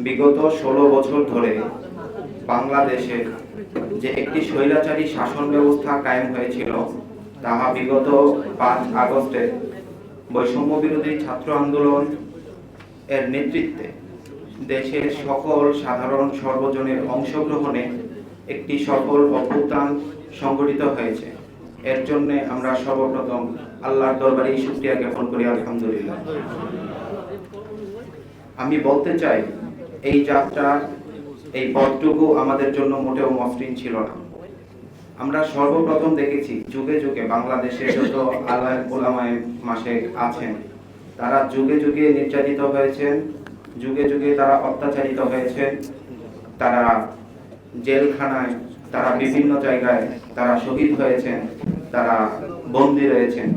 বিগত 16 বছর ধরে বাংলাদেশে যে একটি স্বৈরাচারী শাসন ব্যবস্থা কায়েম হয়েছিল, তাহা বিগত 5 আগস্টে বৈষম্য বিরোধী ছাত্র আন্দোলন এর নেতৃত্বে দেশের সকল সাধারণ সর্বজনের অংশগ্রহণে একটি সফল অভ্যুত্থান সংগঠিত হয়েছে। এর জন্য আমরা সর্বপ্রথম আল্লাহর দরবারে শুকরিয়া জ্ঞাপন করি, আলহামদুলিল্লাহ। আমি বলতে চাই, এই যাত্রা, এই পথটুকু আমাদের জন্য মোটেও মসৃণ ছিল না। আমরা সর্বপ্রথম দেখেছি যুগে যুগে বাংলাদেশে যত আলেম ওলামায়ে মাশায়েখ আছেন, তারা যুগে যুগে নির্যাতিত হয়েছেন, যুগে যুগে তারা অত্যাচারিত হয়েছেন, তারা জেলখানায়, তারা বিভিন্ন জায়গায় তারা শহীদ হয়েছেন, তারা বন্দী রয়েছেন।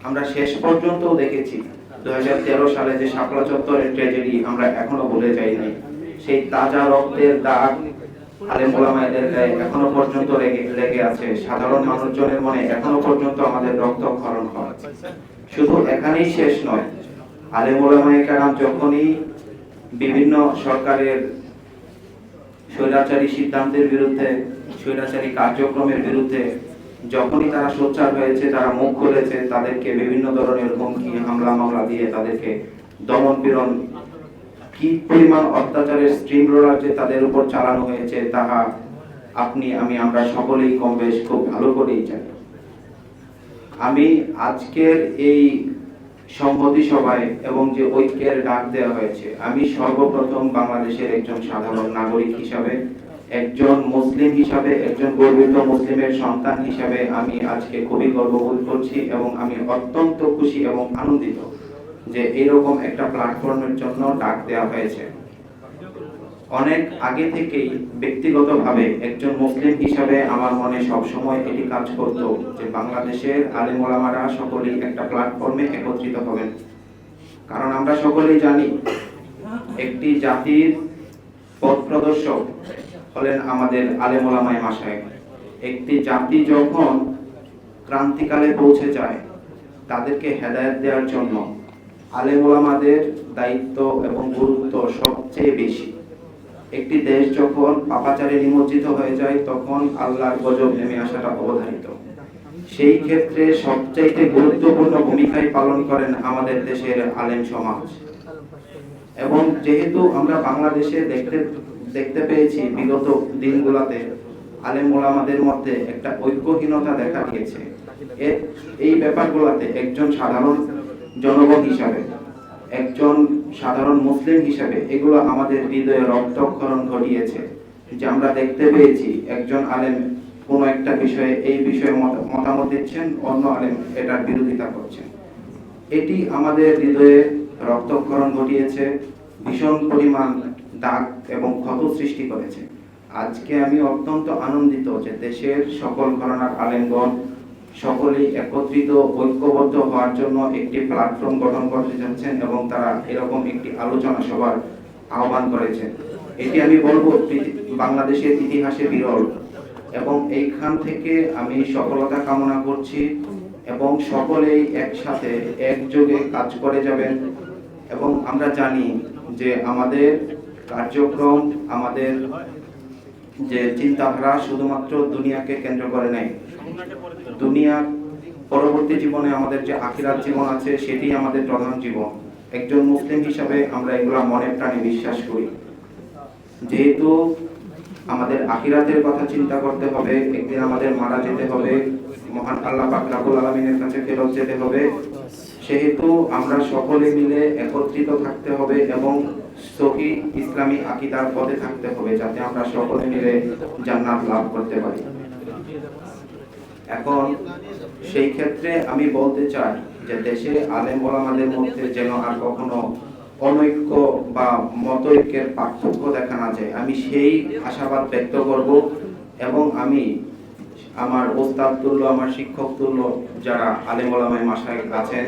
আমরা শেষ পর্যন্ত দেখেছি 2013 সালে যে শাপলা চত্বরের ট্র্যাজেডি আমরা এখনো ভুলে যাইনি। সেই তাজা রক্তের দাগ আলেম ওলামাদের গায়ে এখনো পর্যন্ত লেগে আছে। সাধারণ মানুষজনের মনে এখনো পর্যন্ত আমাদের রক্তক্ষরণ হয়। শুধু এখানেই শেষ নয়, আলেম ওলামায়ে কেরাম যখনই বিভিন্ন সরকারের স্বৈরাচারী সিদ্ধান্তের বিরুদ্ধে, স্বৈরাচারী কার্যক্রমের বিরুদ্ধে যখনই তারা সোচ্চার হয়েছে, তারা মুখ খুলেছে, তাদেরকে বিভিন্ন ধরনের হুমকি, হামলা মামলা দিয়ে তাদেরকে দমন পীড়ন, কি পরিমাণ অত্যাচারের স্ট্রিম রোলার যে তাদের উপর চালানো হয়েছে, তাহা আপনি আমরা সকলেই কম বেশ খুব ভালো করেই জানি। আমি আজকের এই সংহতি সভায় এবং যে ঐক্যের ডাক দেওয়া হয়েছে, আমি সর্বপ্রথম বাংলাদেশের একজন সাধারণ নাগরিক হিসাবে, একজন মুসলিম হিসাবে, একজন গর্বিত মুসলিমের সন্তান হিসাবে আমি আজকে খুবই গর্ববোধ করছি এবং আমি অত্যন্ত খুশি এবং আনন্দিত যে এরকম একটা প্ল্যাটফর্মের জন্য ডাক দেওয়া হয়েছে। অনেক আগে থেকেই ব্যক্তিগতভাবে একজন মুসলিম হিসাবে আমার মনে সবসময় এটি কাজ করত যে বাংলাদেশের আলেম ওলামারা সকলেই একটা প্ল্যাটফর্মে একত্রিত হবেন। কারণ আমরা সকলেই জানি, একটি জাতির পথ প্রদর্শক হলেন আমাদের আলেম ওলামায়ে মাশায়েখ। একটি জাতি যখন ক্রান্তিকালে পৌঁছে যায়, তাদেরকে হেদায়েত দেওয়ার জন্য আলেম ওলামাদের দায়িত্ব এবং গুরুত্ব সবচেয়ে বেশি। একটি দেশ যখন পাপাচারে নিমজ্জিত হয়ে যায়, তখন আল্লাহর গজব নেমে আসাটা অবধারিত। সেই ক্ষেত্রে সবচাইতে গুরুত্বপূর্ণ ভূমিকাই পালন করেন আমাদের দেশের আলেম সমাজ। এবং যেহেতু আমরা বাংলাদেশে দেখতে পেয়েছি বিগত দিনগুলোতে আলেম ওলামাদের মধ্যে একটা ঐক্যহীনতা দেখা দিয়েছে, এই ব্যাপারগুলোতে একজন সাধারণ জনগণ হিসাবে, একজন সাধারণ মুসলিম হিসাবে এগুলো আমাদের হৃদয়ে রক্তক্ষরণ ঘটিয়েছে। যে আমরা দেখতে পেয়েছি একজন আলেম কোন একটা বিষয়ে, এই বিষয়ে মতামত দিচ্ছেন, অন্য আলেম এটার বিরোধিতা করছেন। এটি আমাদের হৃদয়ে রক্তক্ষরণ ঘটিয়েছে, ভীষণ পরিমাণ দাগ এবং ক্ষত সৃষ্টি করেছে। আজকে আমি অত্যন্ত আনন্দিত যে দেশের সকল ঘরানার আলেমগণ সকলেই একত্রিত ঐক্যবদ্ধ হওয়ার জন্য একটি প্ল্যাটফর্ম গঠন করতে যাচ্ছেন এবং তারা এরকম একটি আলোচনা সভার আহ্বান করেছেন। এটি আমি বলবো বাংলাদেশের ইতিহাসে বিরল এবং এইখান থেকে আমি সফলতা কামনা করছি এবং সকলেই একসাথে একযোগে কাজ করে যাবেন। এবং আমরা জানি যে আমাদের কার্যক্রম, আমাদের যে চিন্তাধারা শুধুমাত্র দুনিয়াকে কেন্দ্র করে নেই। দুনিয়া পরবর্তী জীবনে আমাদের যে আখিরাত জীবন আছে, সেটি আমাদের প্রধান জীবন। একজন মুসলিম হিসাবে আমরা এগুলো মনে প্রাণে বিশ্বাস করি। যেহেতু আমাদের আখিরাতের কথা চিন্তা করতে হবে, একদিন আমাদের মারা যেতে হবে, মহান আল্লাহ পাক রব্বুল আলামিনের কাছে ফেরত যেতে হবে, সেহেতু আমরা সকলে মিলে একত্রিত থাকতে হবে এবং সহি ইসলামী আকীদার পথে থাকতে হবে, যাতে আমরা সকলে মিলে জান্নাত লাভ করতে পারি। এখন সেই ক্ষেত্রে আমি বলতে চাই যে দেশে আলেম ওলামাদের মধ্যে যেন আর কখনো অনৈক্য বা মতৈক্যের পার্থক্য দেখা না যায়, আমি সেই আশাবাদ ব্যক্ত করব। এবং আমি আমার ওস্তাদ তুল্য, আমার শিক্ষক তুল্য যারা আলেম ওলামায়ে মাশায়েখ আছেন,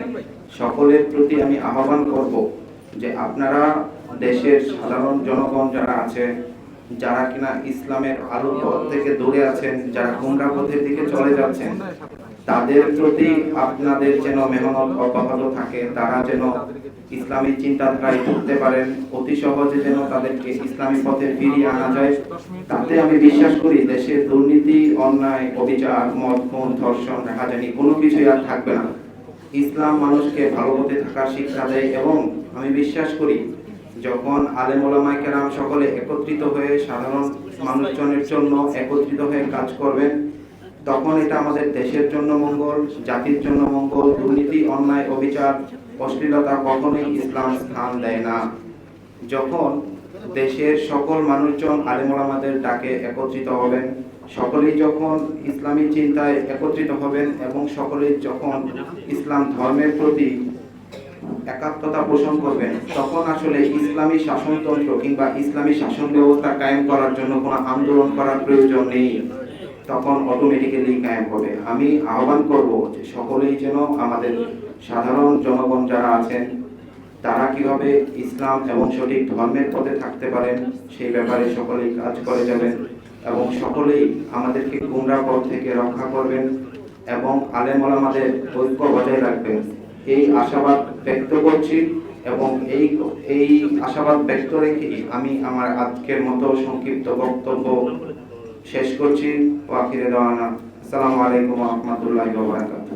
সকলের প্রতি আমি আহ্বান করব যে আপনারা দেশের সাধারণ জনগণ যারা আছে, যারা কিনা ইসলামের আলোর পথ থেকে দূরে আছেন, যারা গোমরাহ পথের দিকে চলে যাচ্ছেন, তাদের প্রতি আপনাদের যেন মেহনত অব্যাহত থাকে, তারা যেন ইসলামী চিন্তাধারায় ঢুকতে পারেন, অতি সহজে যেন তাদেরকে ইসলামী পথে ফিরিয়ে আনা যায়। তাতে আমি বিশ্বাস করি দেশে দুর্নীতি, অন্যায়, অবিচার, মদ, খুন, ধর্ষণ, রাহাজানি কোনো কিছুই আর থাকবে না। ইসলাম মানুষকে ভালো পথে থাকার শিক্ষা দেয় এবং আমি বিশ্বাস করি যখন আলেম ওলামায়ে কেরাম সকলে একত্রিত হয়ে সাধারণ মানুষজনের জন্য একত্রিত হয়ে কাজ করবেন, তখন এটা আমাদের দেশের জন্য মঙ্গল, জাতির জন্য মঙ্গল। দুর্নীতি, অন্যায়, অবিচার, অশ্লীলতা কখনোই ইসলাম স্থান দেয় না। যখন দেশের সকল মানুষজন আলেম ওলামাদের ডাকে একত্রিত হবেন, সকলেই যখন ইসলামী চিন্তায় একত্রিত হবেন এবং সকলেই যখন ইসলাম ধর্মের প্রতি একাত্মতা পোষণ করবেন, তখন আসলে ইসলামী শাসনতন্ত্র কিংবা ইসলামী শাসন ব্যবস্থা কায়েম করার জন্য কোনো আন্দোলন করার প্রয়োজন নেই, তখন অটোমেটিক্যালি কায়েম হবে। আমি আহ্বান করব যে সকলেই যেন আমাদের সাধারণ জনগণ যারা আছেন তারা কিভাবে ইসলাম এবং সঠিক ধর্মের পথে থাকতে পারেন সেই ব্যাপারে সকলেই কাজ করে যাবেন এবং সকলেই আমাদেরকে গুমরাহ পথ থেকে রক্ষা করবেন এবং আলেম ওলামাদের ঐক্য বজায় রাখবেন, এই আশাবাদ ব্যক্ত করছি। এবং এই আশাবাদ ব্যক্ত রেখে আমি আমার আজকের মতো সংক্ষিপ্ত বক্তব্য শেষ করছি। ওয়া আখিরু দাওয়ানা আসসালামু আলাইকুম ওয়া রাহমাতুল্লাহি ওয়া বারাকাতুহু।